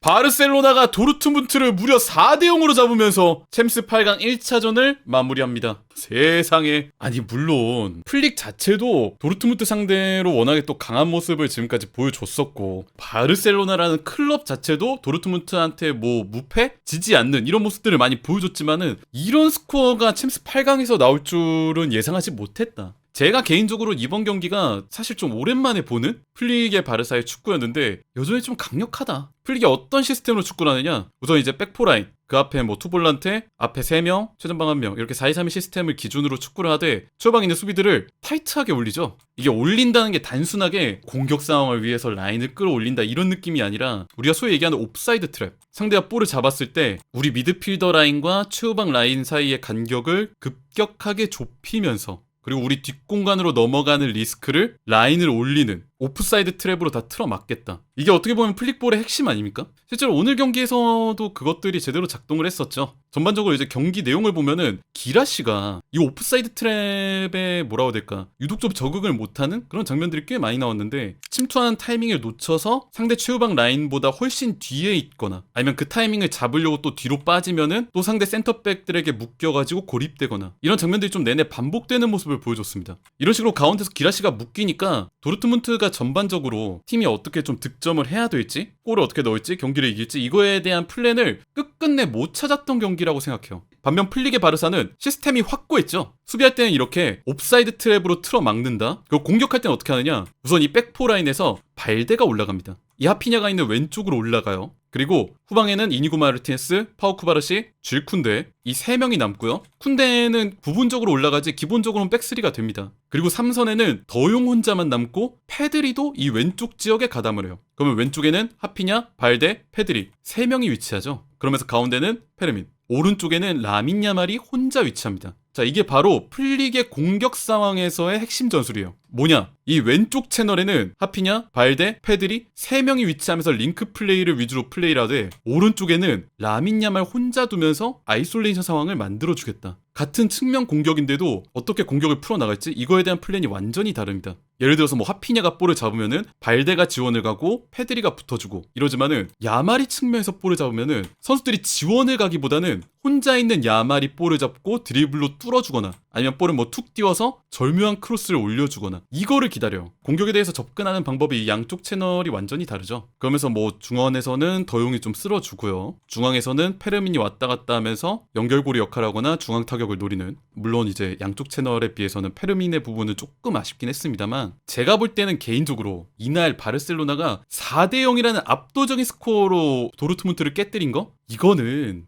바르셀로나가 도르트문트를 무려 4대0으로 잡으면서 챔스 8강 1차전을 마무리합니다. 세상에. 아니 물론 플릭 자체도 도르트문트 상대로 워낙에 또 강한 모습을 지금까지 보여줬었고, 바르셀로나라는 클럽 자체도 도르트문트한테 뭐 무패? 지지 않는 이런 모습들을 많이 보여줬지만은 이런 스코어가 챔스 8강에서 나올 줄은 예상하지 못했다. 제가 개인적으로 이번 경기가 사실 좀 오랜만에 보는 플릭의 바르사의 축구였는데 여전히 좀 강력하다. 플릭이 어떤 시스템으로 축구를 하느냐, 우선 이제 백포라인, 그 앞에 뭐 투볼란테, 앞에 3명, 최전방 1명, 이렇게 4-2-3-2 시스템을 기준으로 축구를 하되 최후방에 있는 수비들을 타이트하게 올리죠. 이게 올린다는 게 단순하게 공격 상황을 위해서 라인을 끌어올린다 이런 느낌이 아니라 우리가 소위 얘기하는 옵사이드 트랩, 상대가 볼을 잡았을 때 우리 미드필더 라인과 최후방 라인 사이의 간격을 급격하게 좁히면서, 그리고 우리 뒷공간으로 넘어가는 리스크를 라인을 올리는 오프사이드 트랩으로 다 틀어막겠다. 이게 어떻게 보면 플릭볼의 핵심 아닙니까? 실제로 오늘 경기에서도 그것들이 제대로 작동을 했었죠. 전반적으로 이제 경기 내용을 보면은 기라시가 이 오프사이드 트랩에 뭐라고 해야 될까, 유독 좀 적응을 못하는 그런 장면들이 꽤 많이 나왔는데, 침투하는 타이밍을 놓쳐서 상대 최후방 라인보다 훨씬 뒤에 있거나, 아니면 그 타이밍을 잡으려고 또 뒤로 빠지면은 또 상대 센터백들에게 묶여가지고 고립되거나, 이런 장면들이 좀 내내 반복되는 모습을 보여줬습니다. 이런 식으로 가운데서 기라시가 묶이니까 도르트문트가 전반적으로 팀이 어떻게 좀 득점을 해야 될지, 골을 어떻게 넣을지, 경기를 이길지, 이거에 대한 플랜을 끝끝내 못 찾았던 경기라고 생각해요. 반면 플릭의 바르사는 시스템이 확고했죠. 수비할 때는 이렇게 옵사이드 트랩으로 틀어막는다. 그리고 공격할 때는 어떻게 하느냐, 우선 이 백포라인에서 발데가 올라갑니다. 이 하피냐가 있는 왼쪽으로 올라가요. 그리고 후방에는 이니고 마르티네스, 파우 쿠바르시, 쥘 쿤데, 이 3명이 남고요. 쿤데는 부분적으로 올라가지 기본적으로는 백스리가 됩니다. 그리고 3선에는 더용 혼자만 남고 페드리도 이 왼쪽 지역에 가담을 해요. 그러면 왼쪽에는 하피냐, 발데, 페드리 3명이 위치하죠. 그러면서 가운데는 페르민, 오른쪽에는 라민 야말이 혼자 위치합니다. 자, 이게 바로 플릭의 공격 상황에서의 핵심 전술이에요. 뭐냐? 이 왼쪽 채널에는 하피냐, 발데, 페드리 3명이 위치하면서 링크 플레이를 위주로 플레이를 하되, 오른쪽에는 라민 야말 혼자 두면서 아이솔레이션 상황을 만들어주겠다. 같은 측면 공격인데도 어떻게 공격을 풀어나갈지, 이거에 대한 플랜이 완전히 다릅니다. 예를 들어서 뭐 하피냐가 볼을 잡으면은 발데가 지원을 가고 페드리가 붙어주고 이러지만은, 야말이 측면에서 볼을 잡으면은 선수들이 지원을 가기보다는 혼자 있는 야말이 볼을 잡고 드리블로 뚫어주거나, 아니면 볼을 뭐 툭 띄워서 절묘한 크로스를 올려주거나, 이거를 기다려요. 공격에 대해서 접근하는 방법이 이 양쪽 채널이 완전히 다르죠. 그러면서 뭐 중원에서는 더용이 좀 쓸어주고요, 중앙에서는 페르민이 왔다 갔다 하면서 연결고리 역할을 하거나 중앙 타격을 노리는, 물론 이제 양쪽 채널에 비해서는 페르민의 부분은 조금 아쉽긴 했습니다만, 제가 볼 때는 개인적으로 이날 바르셀로나가 4대0이라는 압도적인 스코어로 도르트문트를 깨뜨린 거? 이거는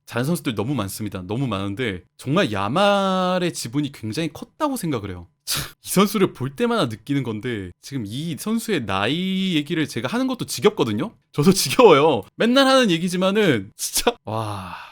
잘하는 선수들 너무 많습니다. 너무 많은데 정말 야말의 지분이 굉장히 컸다고 생각을 해요. 이 선수를 볼 때마다 느끼는 건데, 지금 이 선수의 나이 얘기를 제가 하는 것도 지겹거든요? 저도 지겨워요. 맨날 하는 얘기지만은 진짜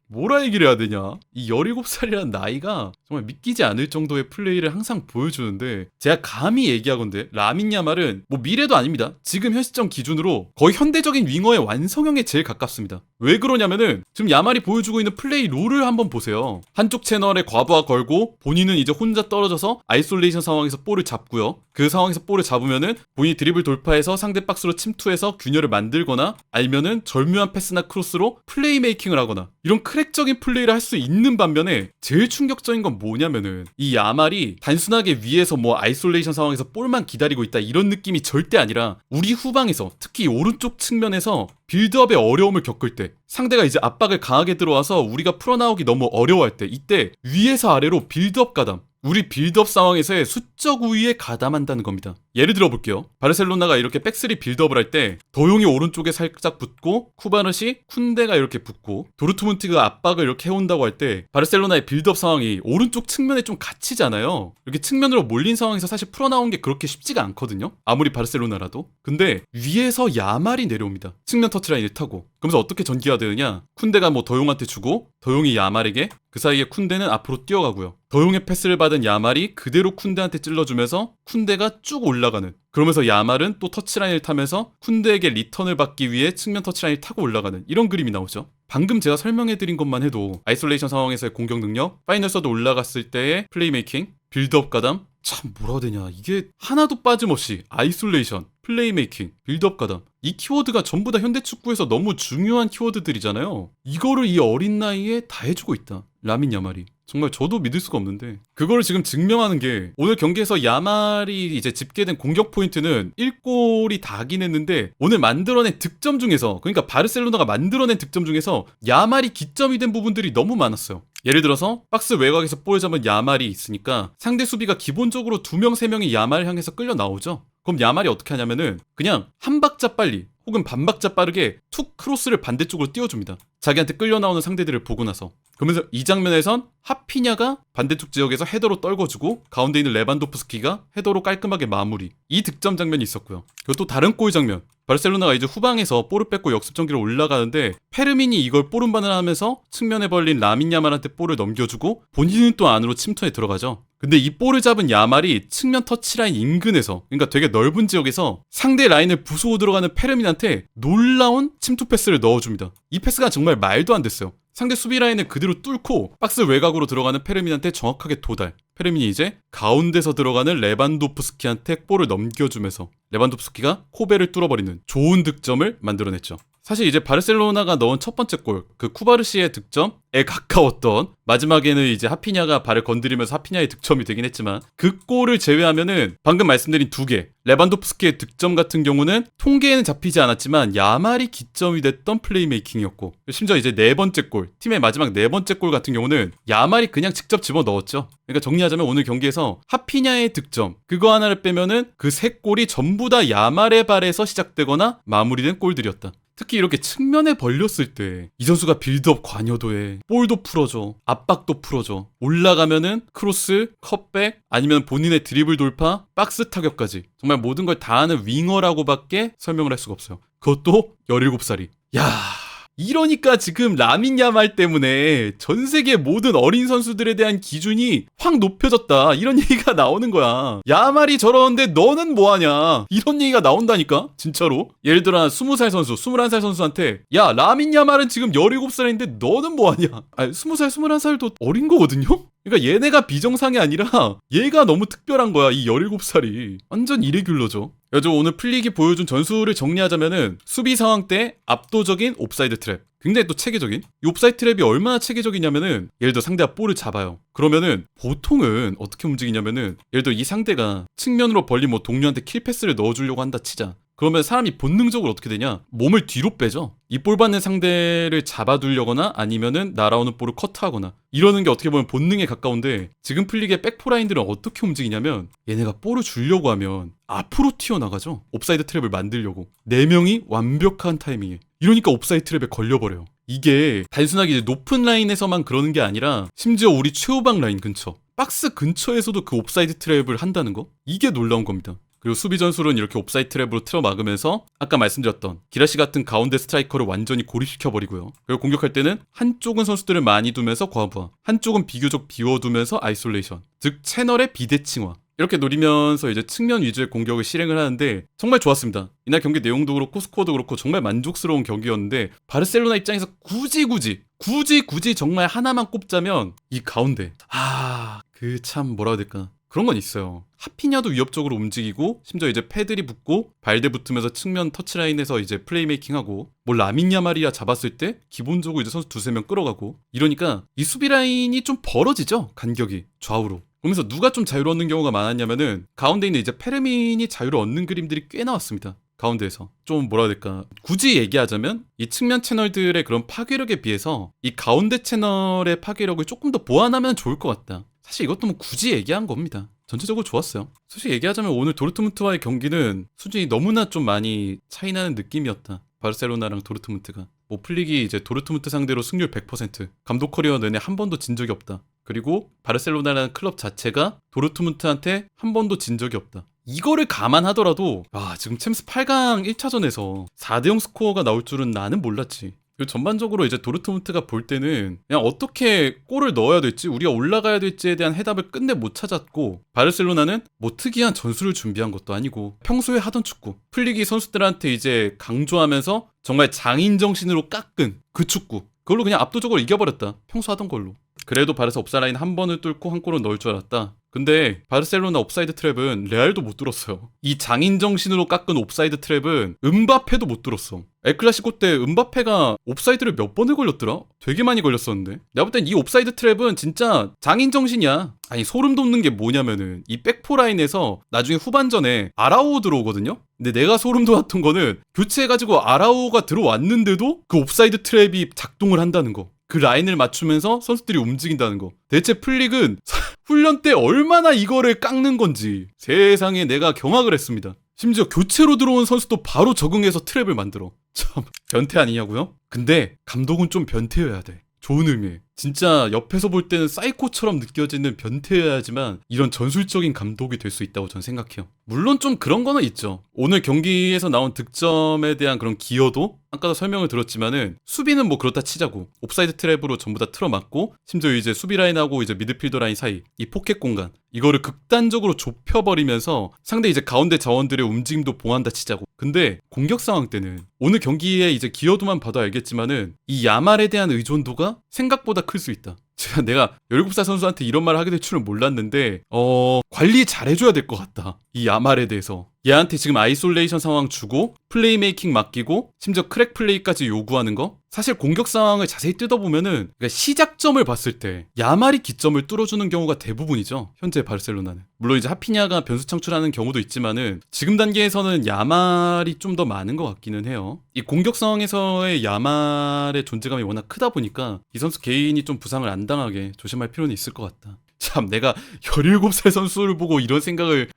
뭐라 얘기를 해야 되냐, 이 17살이라는 나이가 정말 믿기지 않을 정도의 플레이를 항상 보여주는데, 제가 감히 얘기하건대 라민 야말은 뭐 미래도 아닙니다. 지금 현 시점 기준으로 거의 현대적인 윙어의 완성형에 제일 가깝습니다. 왜 그러냐면은 지금 야말이 보여주고 있는 플레이 롤을 한번 보세요. 한쪽 채널에 과부하 걸고 본인은 이제 혼자 떨어져서 아이솔레이션 상황에서 볼을 잡고요. 그 상황에서 볼을 잡으면은 본인이 드리블 돌파해서 상대 박스로 침투해서 균열을 만들거나, 아니면은 절묘한 패스나 크로스로 플레이메이킹을 하거나, 이런 크랙적인 플레이를 할 수 있는 반면에 제일 충격적인 건 뭐냐면은, 이 야말이 단순하게 위에서 뭐 아이솔레이션 상황에서 볼만 기다리고 있다 이런 느낌이 절대 아니라, 우리 후방에서 특히 오른쪽 측면에서 빌드업의 어려움을 겪을 때, 상대가 이제 압박을 강하게 들어와서 우리가 풀어나오기 너무 어려워할 때, 이때 위에서 아래로 빌드업 가담, 우리 빌드업 상황에서의 수적 우위에 가담한다는 겁니다. 예를 들어 볼게요. 바르셀로나가 이렇게 백스리 빌드업을 할 때 더용이 오른쪽에 살짝 붙고 쿠바르시, 쿤데가 이렇게 붙고 도르트문트가 압박을 이렇게 해온다고 할 때, 바르셀로나의 빌드업 상황이 오른쪽 측면에 좀 갇히잖아요. 이렇게 측면으로 몰린 상황에서 사실 풀어나온 게 그렇게 쉽지가 않거든요, 아무리 바르셀로나라도. 근데 위에서 야말이 내려옵니다. 측면 터치라인을 타고. 그러면서 어떻게 전개가 되느냐, 쿤데가 뭐 더용한테 주고 더용이 야말에게, 그 사이에 쿤데는 앞으로 뛰어가고요. 더용의 패스를 받은 야말이 그대로 쿤데한테 찔러주면서 쿤데가 쭉 올라가는, 그러면서 야말은 또 터치라인을 타면서 쿤데에게 리턴을 받기 위해 측면 터치라인을 타고 올라가는, 이런 그림이 나오죠. 방금 제가 설명해드린 것만 해도 아이솔레이션 상황에서의 공격 능력, 파이널 서드 올라갔을 때의 플레이메이킹, 빌드업 가담, 참 뭐라 해야 되냐, 이게 하나도 빠짐없이 아이솔레이션, 플레이메이킹, 빌드업 가담, 이 키워드가 전부 다 현대축구에서 너무 중요한 키워드들이잖아요. 이거를 이 어린 나이에 다 해주고 있다, 라민 야말이. 정말 저도 믿을 수가 없는데, 그거를 지금 증명하는 게 오늘 경기에서 야말이 이제 집계된 공격 포인트는 1골이 다긴 했는데, 오늘 만들어낸 득점 중에서, 그러니까 바르셀로나가 만들어낸 득점 중에서 야말이 기점이 된 부분들이 너무 많았어요. 예를 들어서 박스 외곽에서 볼 잡은 야말이 있으니까 상대 수비가 기본적으로 2명 3명이 야말을 향해서 끌려 나오죠. 그럼 야말이 어떻게 하냐면은 그냥 한 박자 빨리 혹은 반 박자 빠르게 툭 크로스를 반대쪽으로 띄워줍니다. 자기한테 끌려 나오는 상대들을 보고 나서. 그러면서 이 장면에선 하피냐가 반대쪽 지역에서 헤더로 떨궈주고 가운데 있는 레반도프스키가 헤더로 깔끔하게 마무리. 이 득점 장면이 있었고요. 그리고 또 다른 골 장면. 바르셀로나가 이제 후방에서 볼을 뺏고 역습 전기로 올라가는데 페르민이 이걸 볼음반을 하면서 측면에 벌린 라민 야말한테 볼을 넘겨주고 본인은 또 안으로 침투에 들어가죠. 근데 이 볼을 잡은 야말이 측면 터치라인 인근에서, 그러니까 되게 넓은 지역에서 상대 라인을 부수고 들어가는 페르민한테 놀라운 침투 패스를 넣어줍니다. 이 패스가 정말 말도 안 됐어요. 상대 수비 라인을 그대로 뚫고 박스 외곽으로 들어가는 페르민한테 정확하게 도달. 페르민이 이제 가운데서 들어가는 레반도프스키한테 볼을 넘겨주면서 레반도프스키가 코베를 뚫어버리는 좋은 득점을 만들어냈죠. 사실 이제 바르셀로나가 넣은 첫 번째 골, 그 쿠바르시의 득점에 가까웠던, 마지막에는 이제 하피냐가 발을 건드리면서 하피냐의 득점이 되긴 했지만, 그 골을 제외하면은 방금 말씀드린 두 개, 레반도프스키의 득점 같은 경우는 통계에는 잡히지 않았지만 야말이 기점이 됐던 플레이메이킹이었고, 심지어 이제 네 번째 골, 팀의 마지막 네 번째 골 같은 경우는 야말이 그냥 직접 집어넣었죠. 그러니까 정리하자면 오늘 경기에서 하피냐의 득점, 그거 하나를 빼면은 그 세 골이 전부 다 야말의 발에서 시작되거나 마무리된 골들이었다. 특히 이렇게 측면에 벌렸을 때 이 선수가 빌드업 관여도 해, 볼도 풀어줘, 압박도 풀어줘, 올라가면은 크로스, 컷백, 아니면 본인의 드리블 돌파, 박스 타격까지 정말 모든 걸 다 하는 윙어라고밖에 설명을 할 수가 없어요. 그것도 17살이. 야, 이러니까 지금 라민 야말 때문에 전 세계 모든 어린 선수들에 대한 기준이 확 높여졌다, 이런 얘기가 나오는 거야. 야말이 저러는데 너는 뭐하냐, 이런 얘기가 나온다니까, 진짜로. 예를 들어 20살 선수, 21살 선수한테 야, 라민 야말은 지금 17살인데 너는 뭐하냐. 아니, 20살, 21살도 어린 거거든요? 그러니까 얘네가 비정상이 아니라 얘가 너무 특별한 거야, 이 17살이. 완전 이레귤러죠. 여주 오늘 플릭이 보여준 전술을 정리하자면은 수비 상황 때 압도적인 옵사이드 트랩, 굉장히 또 체계적인. 이 옵사이드 트랩이 얼마나 체계적이냐면은, 예를 들어 상대가 볼을 잡아요. 그러면은 보통은 어떻게 움직이냐면은, 예를 들어 이 상대가 측면으로 벌린 뭐 동료한테 킬패스를 넣어주려고 한다 치자. 그러면 사람이 본능적으로 어떻게 되냐, 몸을 뒤로 빼죠. 이 볼 받는 상대를 잡아두려거나 아니면은 날아오는 볼을 커트하거나, 이러는 게 어떻게 보면 본능에 가까운데, 지금 플릭의 백포라인들은 어떻게 움직이냐면 얘네가 볼을 주려고 하면 앞으로 튀어나가죠. 옵사이드 트랩을 만들려고 4명이 완벽한 타이밍에. 이러니까 옵사이드 트랩에 걸려버려요. 이게 단순하게 이제 높은 라인에서만 그러는 게 아니라 심지어 우리 최후방 라인 근처, 박스 근처에서도 그 옵사이드 트랩을 한다는 거, 이게 놀라운 겁니다. 그리고 수비 전술은 이렇게 옵사이드 트랩으로 틀어 막으면서 아까 말씀드렸던 기라시 같은 가운데 스트라이커를 완전히 고립시켜버리고요. 그리고 공격할 때는 한쪽은 선수들을 많이 두면서 과부하, 한쪽은 비교적 비워두면서 아이솔레이션, 즉 채널의 비대칭화, 이렇게 노리면서 이제 측면 위주의 공격을 실행을 하는데 정말 좋았습니다. 이날 경기 내용도 그렇고 스코어도 그렇고 정말 만족스러운 경기였는데, 바르셀로나 입장에서 굳이 정말 하나만 꼽자면 이 가운데, 그 참 뭐라 해야 될까, 그런 건 있어요. 하피냐도 위협적으로 움직이고, 심지어 이제 패들이 붙고 발대 붙으면서 측면 터치라인에서 이제 플레이메이킹하고, 뭐 라민 야말이야 잡았을 때 기본적으로 이제 선수 2-3명 끌어가고, 이러니까 이 수비 라인이 좀 벌어지죠, 간격이 좌우로. 그러면서 누가 좀 자유를 얻는 경우가 많았냐면은 가운데 있는 이제 페르민이 자유를 얻는 그림들이 꽤 나왔습니다. 가운데에서 좀 뭐라 해야 될까, 굳이 얘기하자면 이 측면 채널들의 그런 파괴력에 비해서 이 가운데 채널의 파괴력을 조금 더 보완하면 좋을 것 같다. 사실 이것도 뭐 굳이 얘기한 겁니다. 전체적으로 좋았어요. 솔직히 얘기하자면 오늘 도르트문트와의 경기는 수준이 너무나 좀 많이 차이나는 느낌이었다. 바르셀로나랑 도르트문트가. 뭐 플릭이 이제 도르트문트 상대로 승률 100%, 감독 커리어 내내 한 번도 진 적이 없다. 그리고 바르셀로나라는 클럽 자체가 도르트문트한테 한 번도 진 적이 없다. 이거를 감안하더라도 지금 챔스 8강 1차전에서 4대0 스코어가 나올 줄은 나는 몰랐지. 그리고 전반적으로 이제 도르트문트가 볼 때는 그냥 어떻게 골을 넣어야 될지, 우리가 올라가야 될지에 대한 해답을 끝내 못 찾았고, 바르셀로나는 뭐 특이한 전술을 준비한 것도 아니고 평소에 하던 축구, 플릭이 선수들한테 이제 강조하면서 정말 장인 정신으로 깎은 그 축구, 그걸로 그냥 압도적으로 이겨버렸다. 평소 하던 걸로. 그래도 바르사 옵사라인 한 번을 뚫고 한 골은 넣을 줄 알았다. 근데 바르셀로나 옵사이드 트랩은 레알도 못 뚫었어요. 이 장인 정신으로 깎은 옵사이드 트랩은 음바페도 못 뚫었어. 엘클라시코 때 음바페가 옵사이드를 몇 번을 걸렸더라? 되게 많이 걸렸었는데. 내가 볼 땐 이 옵사이드 트랩은 진짜 장인 정신이야. 아니 소름 돋는 게 뭐냐면은 이 백포 라인에서 나중에 후반전에 아라오 들어오거든요? 근데 내가 소름 돋았던 거는 교체해가지고 아라오가 들어왔는데도 그 옵사이드 트랩이 작동을 한다는 거. 그 라인을 맞추면서 선수들이 움직인다는 거. 대체 플릭은 훈련 때 얼마나 이거를 깎는 건지 세상에 내가 경악을 했습니다. 심지어 교체로 들어온 선수도 바로 적응해서 트랩을 만들어. 참 변태 아니냐고요? 근데 감독은 좀 변태여야 돼. 좋은 의미에. 진짜 옆에서 볼 때는 사이코처럼 느껴지는 변태여야지만 이런 전술적인 감독이 될 수 있다고 저는 생각해요. 물론 좀 그런 거는 있죠. 오늘 경기에서 나온 득점에 대한 그런 기여도 아까도 설명을 들었지만은 수비는 뭐 그렇다 치자고 옵사이드 트랩으로 전부 다 틀어막고 심지어 이제 수비 라인하고 이제 미드필더 라인 사이 이 포켓 공간 이거를 극단적으로 좁혀버리면서 상대 이제 가운데 자원들의 움직임도 봉한다 치자고. 근데 공격 상황 때는 오늘 경기에 이제 기여도만 봐도 알겠지만은 이 야말에 대한 의존도가 생각보다 클 수 있다. 제가 내가 17살 선수한테 이런 말을 하게 될 줄은 몰랐는데 관리 잘해줘야 될 것 같다. 이 야말에 대해서. 얘한테 지금 아이솔레이션 상황 주고 플레이메이킹 맡기고 심지어 크랙 플레이까지 요구하는 거? 사실 공격 상황을 자세히 뜯어보면은 그러니까 시작점을 봤을 때 야말이 기점을 뚫어주는 경우가 대부분이죠. 현재 바르셀로나는. 물론 이제 하피냐가 변수 창출하는 경우도 있지만은 지금 단계에서는 야말이 좀 더 많은 것 같기는 해요. 이 공격 상황에서의 야말의 존재감이 워낙 크다 보니까 이 선수 개인이 좀 부상을 안 당하게 조심할 필요는 있을 것 같다. 참 내가 17살 선수를 보고 이런 생각을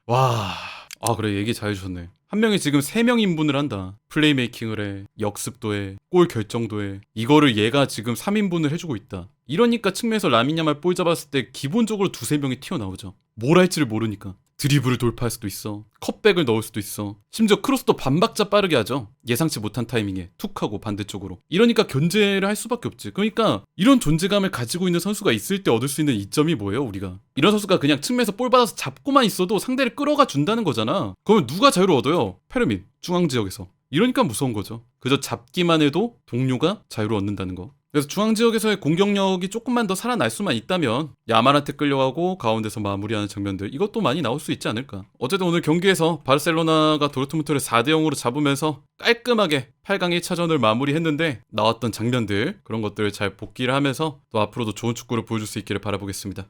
그래 얘기 잘 해주셨네. 한 명이 지금 3명 인분을 한다. 플레이메이킹을 해, 역습도 해, 골 결정도 해. 이거를 얘가 지금 3인분을 해주고 있다. 이러니까 측면에서 라민 야말 볼 잡았을 때 기본적으로 2-3명이 튀어나오죠. 뭘 할지를 모르니까. 드리블을 돌파할 수도 있어. 컷백을 넣을 수도 있어. 심지어 크로스도 반박자 빠르게 하죠. 예상치 못한 타이밍에 툭 하고 반대쪽으로. 이러니까 견제를 할 수밖에 없지. 그러니까 이런 존재감을 가지고 있는 선수가 있을 때 얻을 수 있는 이점이 뭐예요 우리가? 이런 선수가 그냥 측면에서 볼 받아서 잡고만 있어도 상대를 끌어가 준다는 거잖아. 그러면 누가 자유를 얻어요? 페르민 중앙지역에서. 이러니까 무서운 거죠. 그저 잡기만 해도 동료가 자유를 얻는다는 거. 그래서 중앙지역에서의 공격력이 조금만 더 살아날 수만 있다면 야말한테 끌려가고 가운데서 마무리하는 장면들 이것도 많이 나올 수 있지 않을까. 어쨌든 오늘 경기에서 바르셀로나가 도르트문트를 4-0으로 잡으면서 깔끔하게 8강 1차전을 마무리했는데 나왔던 장면들 그런 것들을 잘 복기를 하면서 또 앞으로도 좋은 축구를 보여줄 수 있기를 바라보겠습니다.